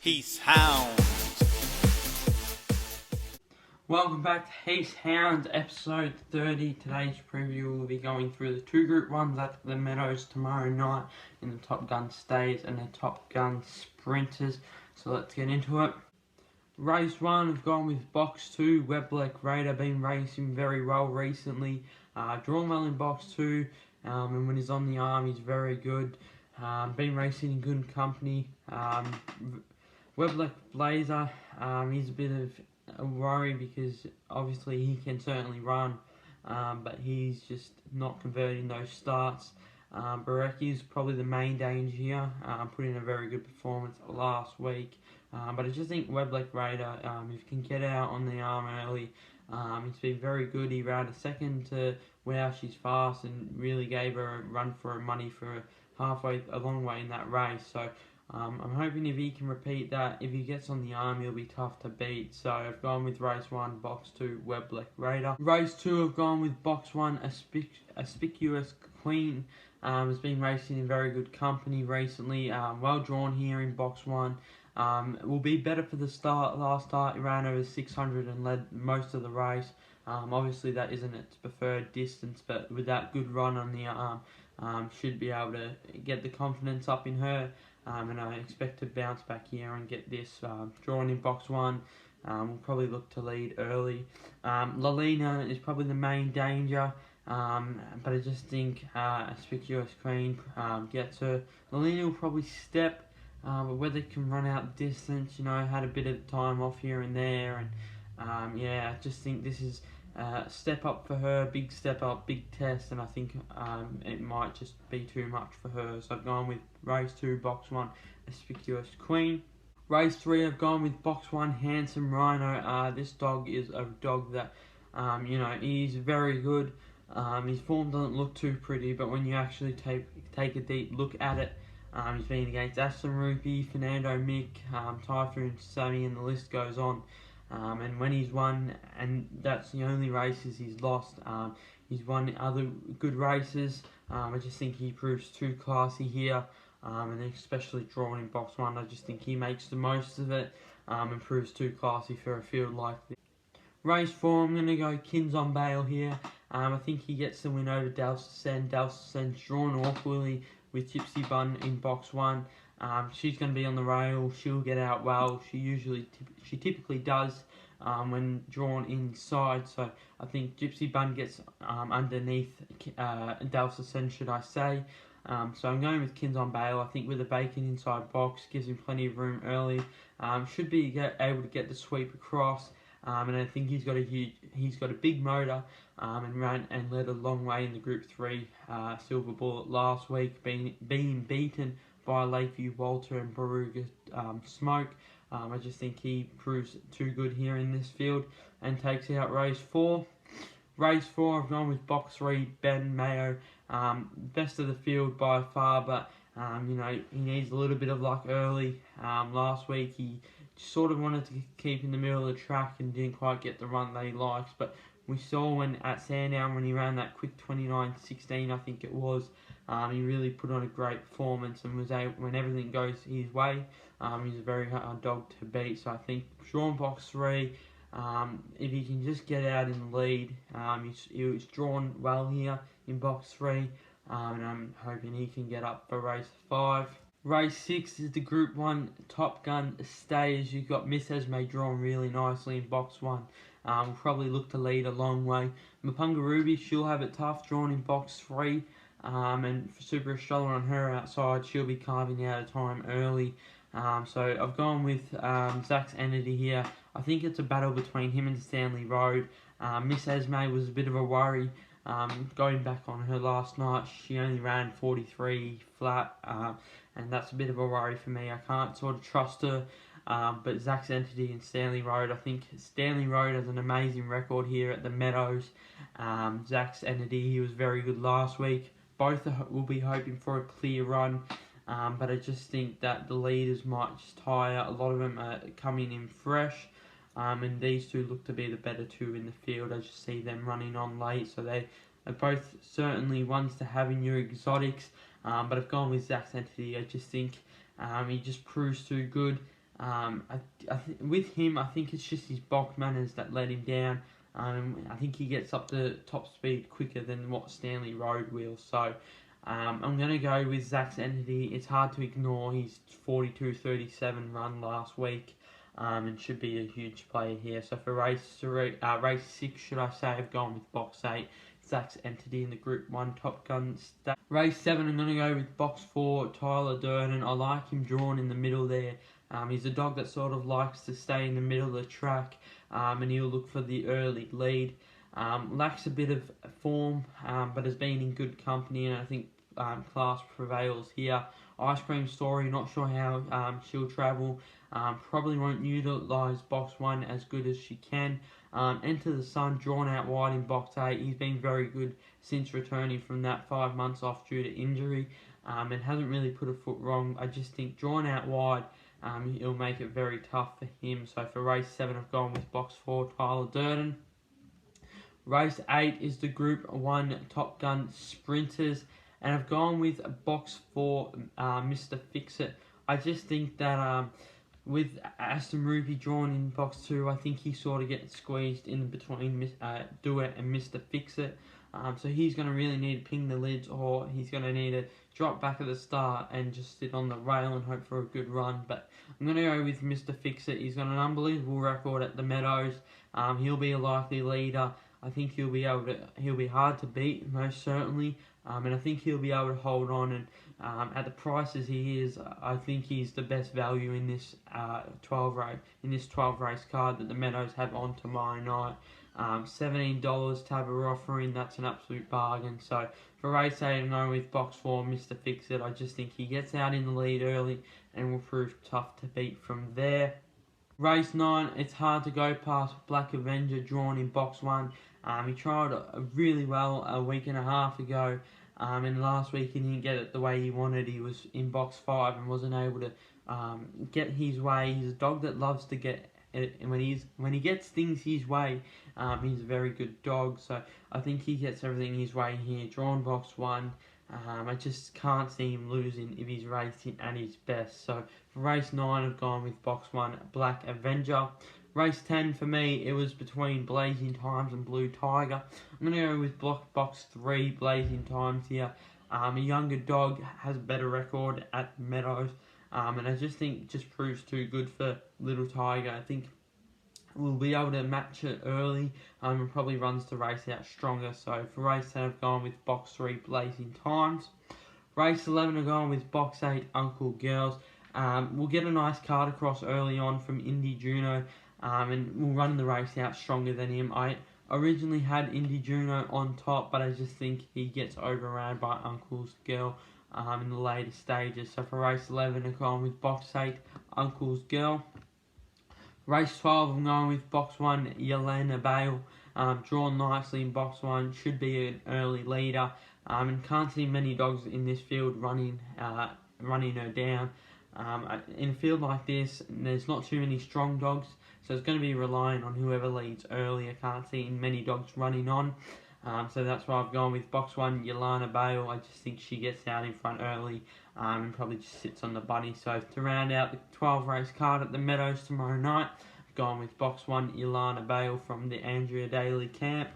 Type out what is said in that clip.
Heath, Hounds. Welcome back to Heath, Hounds, episode 30. Today's preview will be going through the two Group 1s at the Meadows tomorrow night in the Top Gun Stays and the Top Gun Sprinters. So let's get into it. Race 1, I've gone with Box 2, Weblek Raider, been racing very well recently. Drawn well in Box 2, and when he's on the arm, he's very good. Been racing in good company. Weblek Blazer, he's a bit of a worry because obviously he can certainly run, but he's just not converting those starts. Barecki is probably the main danger here, put in a very good performance last week. But I just think Weblek Raider, if he can get out on the arm early, he's been very good. He ran a second to Wow She's Fast and really gave her a run for her money for a long way in that race. So I'm hoping if he can repeat that, if he gets on the arm, he'll be tough to beat. So I've gone with race 1, box 2, Weblek Raider. Race 2, I've gone with box 1, Aspicious Queen. Has been racing in very good company recently. Well drawn here in box 1. It will be better for the start. Last start, he ran over 600 and led most of the race. Obviously, that isn't its preferred distance, but with that good run on the arm, should be able to get the confidence up in her. And I expect to bounce back here and get this drawn in box 1. We'll probably look to lead early. Lalina is probably the main danger, but I just think Aspicious Queen gets her. Lalina will probably step. But whether it can run out distance, had a bit of time off here and there, and I just think this is a step up for her, big step up, big test, and I think it might just be too much for her. So I've gone with race 2, box 1, Aspicious Queen. Race 3, I've gone with box 1, Handsome Rhino. This dog is a dog that, he's very good. His form doesn't look too pretty, but when you actually take a deep look at it, he's been against Aston Rupee, Fernando Mick, Typhoon Sammy, and the list goes on. And when he's won, and that's the only races he's lost, he's won other good races. I just think he proves too classy here, and especially drawn in box 1. I just think he makes the most of it and proves too classy for a field like this. Race 4, I'm going to go Kins on Bail here. I think he gets the win over Dalston. Dalston's drawn awkwardly with Gypsy Bun in box 1. She's going to be on the rail. She'll get out well. She typically does when drawn inside. So I think Gypsy Bun gets underneath Dalston, should I say. So I'm going with Kins on Bail. I think with the Bacon inside box gives him plenty of room early. Should be able to get the sweep across. And I think he's got a big motor, and ran and led a long way in the Group 3 Silver Bullet last week, being beaten by Lakeview Walter and Baruga Smoke. I just think he proves too good here in this field and takes out race 4. Race 4, I've gone with box 3, Ben Mayo. Best of the field by far, but he needs a little bit of luck early. Last week he sort of wanted to keep in the middle of the track and didn't quite get the run that he likes, but we saw when at Sandown when he ran that quick 29.16, I think it was, he really put on a great performance and was able, when everything goes his way, he's a very hard dog to beat. So I think drawn box 3, if he can just get out in the lead, he was drawn well here in box 3, and I'm hoping he can get up for race 5. Race 6 is the Group 1 Top Gun Stays. You've got Miss Esme drawn really nicely in box 1. Will probably look to lead a long way. Mapunga Ruby, she'll have it tough, drawn in box 3. And for Super Estrella on her outside, she'll be carving out of time early. So I've gone with Zach's Entity here. I think it's a battle between him and Stanley Road. Miss Esme was a bit of a worry. Going back on her last night, she only ran 43 flat, and that's a bit of a worry for me. I can't sort of trust her, but Zach's Entity and Stanley Road, I think Stanley Road has an amazing record here at the Meadows. Zach's Entity, he was very good last week. Both will be hoping for a clear run, but I just think that the leaders might just tire. A lot of them are coming in fresh. And these two look to be the better two in the field. I just see them running on late, so they are both certainly ones to have in your exotics. But I've gone with Zach's Entity. I just think he just proves too good. With him, I think it's just his box manners that let him down. I think he gets up to top speed quicker than what Stanley Road will. So I'm going to go with Zach's Entity. It's hard to ignore his 42.37 run last week. And should be a huge player here. So for race 6, should I say, I've gone with box 8. Zach's Entity in the Group 1 Top Gun state. Race 7, I'm going to go with box 4, Tyler Durden. I like him drawn in the middle there. He's a dog that sort of likes to stay in the middle of the track, and he'll look for the early lead. Lacks a bit of form, but has been in good company, and I think class prevails here. Ice Cream Story, not sure how she'll travel. Probably won't utilise box 1 as good as she can. Enter the Sun, drawn out wide in box 8. He's been very good since returning from that 5 months off due to injury, and hasn't really put a foot wrong. I just think drawn out wide, it'll make it very tough for him. So for race 7, I've gone with box 4, Tyler Durden. Race 8 is the Group 1 Top Gun Sprinters, and I've gone with box 4, Mr. Fix-It. I just think that with Aston Ruby drawn in box 2, I think he sort of gets squeezed in between Do It and Mr. Fix-It. So he's going to really need to ping the lids, or he's going to need to drop back at the start and just sit on the rail and hope for a good run. But I'm going to go with Mr. Fix-It. He's got an unbelievable record at the Meadows. He'll be a likely leader. I think he'll be hard to beat, most certainly. And I think he'll be able to hold on. And at the prices he is, I think he's the best value in this 12 race card that the Meadows have on tomorrow night. $17 Tabba offering, that's an absolute bargain. So for race 8, I'm going with box 4, Mr. Fix-It. I just think he gets out in the lead early and will prove tough to beat from there. Race 9, it's hard to go past Black Avenger, drawn in box 1. He tried really well a week and a half ago, and last week he didn't get it the way he wanted. He was in box 5 and wasn't able to get his way. He's a dog that loves to get it, and when he gets things his way, he's a very good dog. So I think he gets everything his way here. Drawn box 1. I just can't see him losing if he's racing at his best. So for race 9, I've gone with box 1, Black Avenger. Race 10, for me, it was between Blazing Times and Blue Tiger. I'm going to go with box 3, Blazing Times here. A younger dog, has a better record at Meadows, and I just think just proves too good for Little Tiger. I think we'll be able to match it early, and probably runs the race out stronger. So for race 10, I've gone with box 3, Blazing Times. Race 11, I've gone with box 8, Uncle Girls. We'll get a nice card across early on from Indy Juno, and we'll run the race out stronger than him. I originally had Indy Juno on top, but I just think he gets overran by Uncle's Girl in the later stages. So for race 11, I'm going with box 8, Uncle's Girl. Race 12, I'm going with box 1, Yelena Bale. Drawn nicely in box 1, should be an early leader. And can't see many dogs in this field running her down. In a field like this, there's not too many strong dogs, so it's going to be relying on whoever leads early. I can't see many dogs running on. So that's why I've gone with box 1, Yelena Bale. I just think she gets out in front early and probably just sits on the bunny. So to round out the 12 race card at the Meadows tomorrow night, I've gone with box 1, Yelena Bale from the Andrea Daly camp.